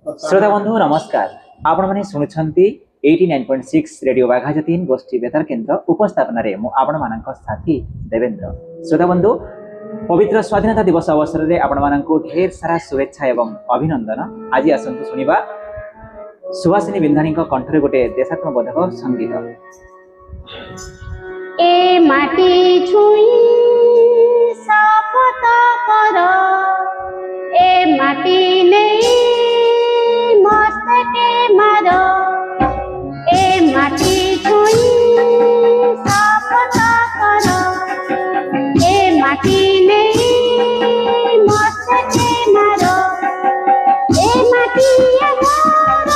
श्रोता बंधु नमस्कार। आपण माने शुणुछंती 89.6 रेडियो बाघाजतीन गोष्ठी बेतार केन्द्र उपस्थापन रे मु आपण मानक साथी देवेंद्र। श्रोता बंधु पवित्र स्वाधीनता दिवस अवसर रे आपण मानक ढेर सारा शुभेच्छा एवं अभिनंदन। आज आसंतु सुनिबा सुभाषिनी बिंधानी कंठरे गोटे देशात्मबोधक संगीत। ए माटी छुई शपथ कर, ए माटी नहीं मस्तके मारो, ए माटी छुई शपथ कर, ए माटी नहीं मस्तके मारो, ए माटी आमर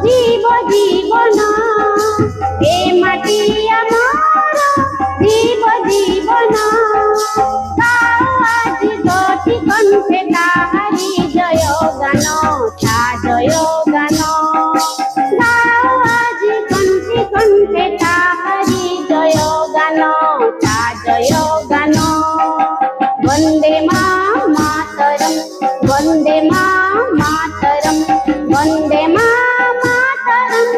जीव जीवन, ए माटी आमर जीव जीवन, आज गति कंठे ताहारी जय गान, ता जय गान, आज कंठे कंठे ताहारी जय गान, ता जय गान। वंदे मातरम, वंदे मातरम, वंदे मातरम।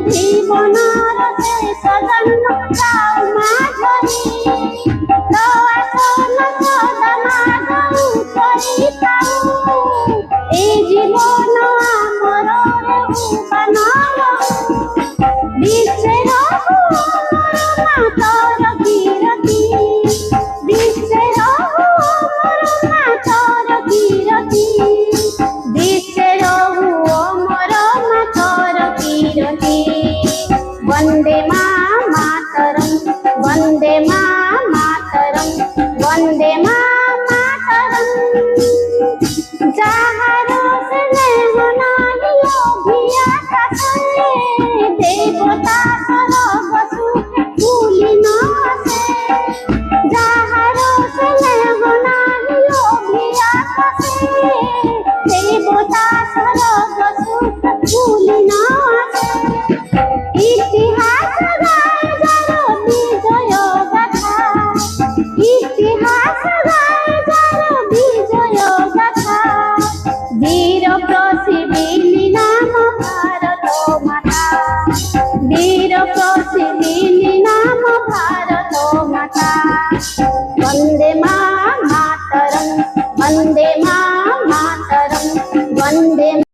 জীবনার শেষ জন্ম যাও মাঝরি, তো আসন সদা মাগৌ চরিতাও, এই জীবন আমার বানাও, বিশ্বের মাতর কীরতি, বিশ্বের মাতর কীরতি, বিশ্বের অমর মাতর কীরতি। वंदे मातरम, वंदे मातरम, वंदे